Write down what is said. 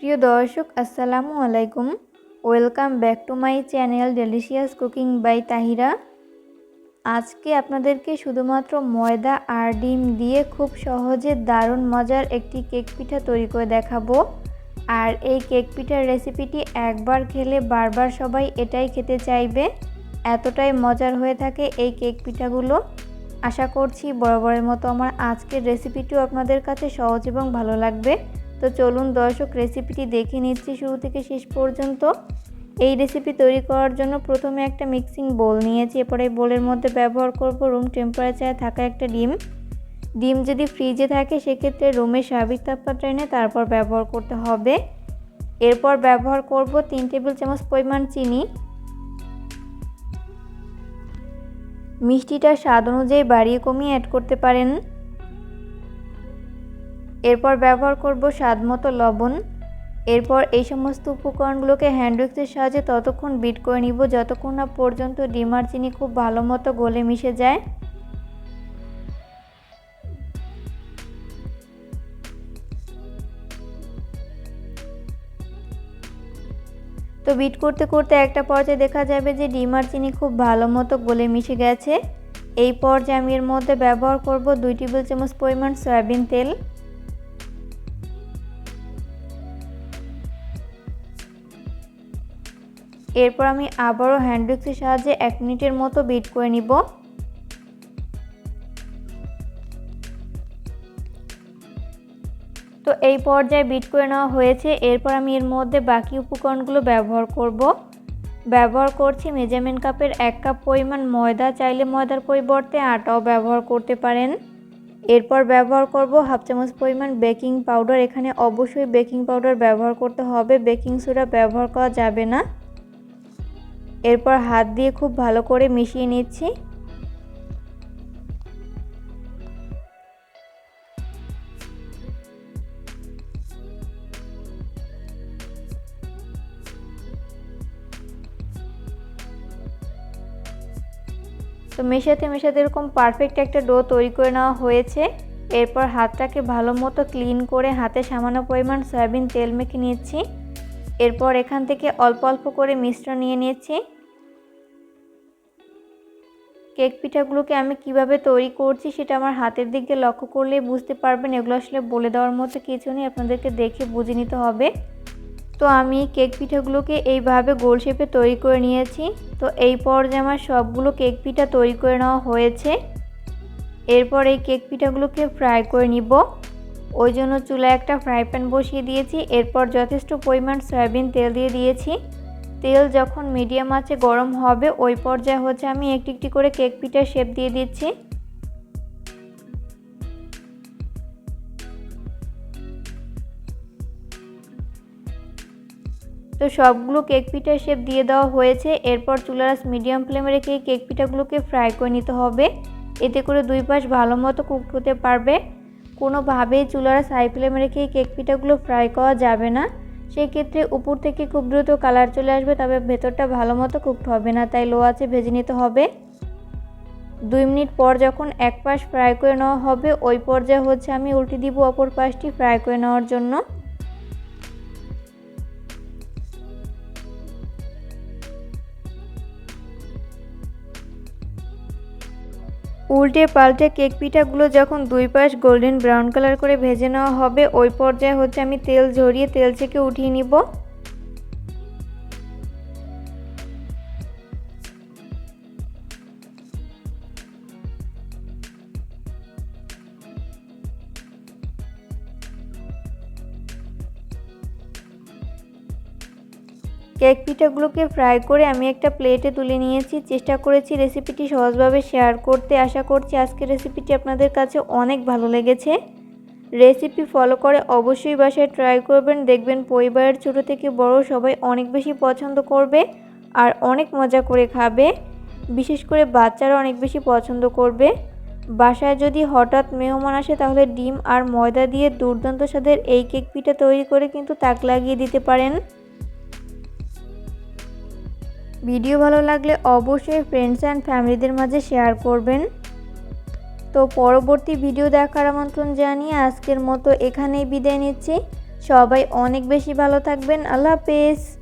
প্রিয় দর্শক আসসালামু আলাইকুম। Welcome back to my channel delicious cooking by Tahira. আজকে আপনাদেরকে শুধুমাত্র ময়দা আর ডিম দিয়ে খুব সহজে দারুণ মজার একটি কেক পিঠা তৈরি করে দেখাবো। আর এই কেক পিঠার রেসিপিটি একবার খেলে বারবার সবাই এটাই খেতে চাইবে, এতটাই মজার হয়ে থাকে এই কেক পিঠাগুলো। আশা করছি বরাবরের মতো আমার আজকের রেসিপিটিও আপনাদের কাছে সহজ এবং ভালো লাগবে। তো চলুন দর্শক রেসিপিটি দেখে নিচ্ছি শুরু থেকে শেষ পর্যন্ত। এই রেসিপি তৈরি করার জন্য প্রথমে একটা মিক্সিং বোল নিয়েছি। এরপরে এই বোলের মধ্যে ব্যবহার করব রুম টেম্পারেচারে থাকা একটা ডিম যদি ফ্রিজে থাকে সেক্ষেত্রে রুমের স্বাভাবিক তাপমাত্রা এনে তারপর ব্যবহার করতে হবে। এরপর ব্যবহার করব 3 টেবিল চামচ পরিমাণ চিনি। মিষ্টিটা স্বাদ অনুযায়ী বাড়িয়ে কমিয়ে অ্যাড করতে পারেন। এরপর ব্যবহার করব স্বাদমতো লবণ। এরপর এই সমস্ত উপকরণগুলোকে হ্যান্ড উইক্সের সাহায্যে ততক্ষণ বিট করে নিব যতক্ষণ না পর্যন্ত ডিম আর চিনি খুব ভালো মতো গলে মিশে যায়। তো বিট করতে করতে একটা পর্যায়ে দেখা যাবে যে ডিম আর চিনি খুব ভালো মতো গলে মিশে গেছে। এই পর্যায়ে আমি এর মধ্যে ব্যবহার করব 2 টেবিল চামচ পরিমাণ সয়াবিন তেল। এরপর আমি আবারও হ্যান্ড উইক্সের সাহায্যে 1 মিনিটের মতো বিট করে নিব। তো এই পর্যায়ে বিট করে নেওয়া হয়েছে। এরপর আমি এর মধ্যে বাকি উপকরণগুলো ব্যবহার করছি মেজারমেন্ট কাপের 1 কাপ পরিমাণ ময়দা, চাইলে ময়দার পরিবর্তে আটাও ব্যবহার করতে পারেন। এরপর ব্যবহার করব হাফ চামচ পরিমাণ বেকিং পাউডার। এখানে অবশ্যই বেকিং পাউডার ব্যবহার করতে হবে, বেকিং সোডা ব্যবহার করা যাবে না। এরপর হাত দিয়ে খুব ভালো করে মিশিয়ে নিচ্ছি। তো মেশাতে এরকম পারফেক্ট একটা ডো তৈরি করে নেওয়া হয়েছে। এরপর হাতটাকে ভালো মতো ক্লিন করে হাতে সামান্য পরিমাণ সয়াবিন তেল মেখে নিচ্ছি। এরপর এখান থেকে অল্প অল্প করে মিশ্রণ নিয়ে নিচ্ছি। কেক পিঠাগুলোকে আমি কিভাবে তৈরি করছি সেটা আমার হাতের দিকে লক্ষ্য করলেই বুঝতে পারবেন। এগুলো আসলে বলে দেওয়ার মতো কিছু নেই, আপনাদেরকে দেখে বুঝে নিতে হবে। তো আমি কেক পিঠাগুলোকে এইভাবে গোল শেপে তৈরি করে নিয়েছি। তো এই পর্যায়ে আমার সবগুলো কেক পিঠা তৈরি করে নেওয়া হয়েছে। এরপর এই কেক পিঠাগুলোকে ফ্রাই করে নিব। ওই জন্য চুলায় একটা ফ্রাই প্যান বসিয়ে দিয়েছি। এরপর যথেষ্ট পরিমাণ সয়াবিন তেল দিয়ে দিয়েছি। তেল যখন মিডিয়াম আঁচে গরম হবে ওই পর্যায়ে আমি একটি একটি করে কেক পিঠার শেপ দিয়ে দিচ্ছি। তো সবগুলো কেক পিঠার শেপ দিয়ে দেওয়া হয়েছে। এরপর চুলার আঁচ মিডিয়াম ফ্লেমে রেখে কেক পিঠাগুলোকে ফ্রাই করে নিতে হবে। এতে করে দুই পাশ ভালো মতো কুক হতে পারবে। কোনোভাবেই চুলার আঁচ হাই ফ্লেমে রেখে কেক পিঠাগুলো ফ্রাই করা যাবে না, সেই ক্ষেত্রে উপর থেকে খুব দ্রুত কালার চলে আসবে, তবে ভেতরটা ভালো মতো কুকড হবে না, তাই লো আঁচে ভেজে নিতে হবে। 2 মিনিট পর যখন এক পাশ ফ্রাই করে নেওয়া হবে ওই পর্যায়ে আমি উল্টে দিব অপর পাশটি ফ্রাই করে নেওয়ার জন্য। উল্টে পাল্টে কেক পিঠাগুলো যখন দুই পাশ গোল্ডেন ব্রাউন কালার করে ভেজে নেওয়া হবে ওই পর্যায়ে আমি তেল ঝরিয়ে তেল থেকে উঠিয়ে নিব। কেক পিঠাগুলোকে ফ্রাই করে আমি একটা প্লেটে তুলে নিয়েছি। চেষ্টা করেছি রেসিপিটি সহজভাবে শেয়ার করতে। আশা করছি আজকের রেসিপিটি আপনাদের কাছে অনেক ভালো লেগেছে। রেসিপি ফলো করে অবশ্যই বাসায় ট্রাই করবেন, দেখবেন পরিবারের ছোট থেকে বড় সবাই অনেক বেশি পছন্দ করবে আর অনেক মজা করে খাবে। বিশেষ করে বাচ্চারা অনেক বেশি পছন্দ করবে। বাসায় যদি হঠাৎ মেহমান আসে তাহলে ডিম আর ময়দা দিয়ে দুর্দান্ত স্বাদের এই কেক পিঠা তৈরি করে কিন্তু তাক লাগিয়ে দিতে পারেন। ভিডিও ভালো লাগলে অবশ্যই ফ্রেন্ডস অ্যান্ড ফ্যামিলিদের মাঝে শেয়ার করবেন। তো পরবর্তী ভিডিও দেখার আমন্ত্রণ জানিয়ে আজকের মতো এখানেই বিদায় নিচ্ছি। সবাই অনেক বেশি ভালো থাকবেন। আল্লাহ হাফেজ।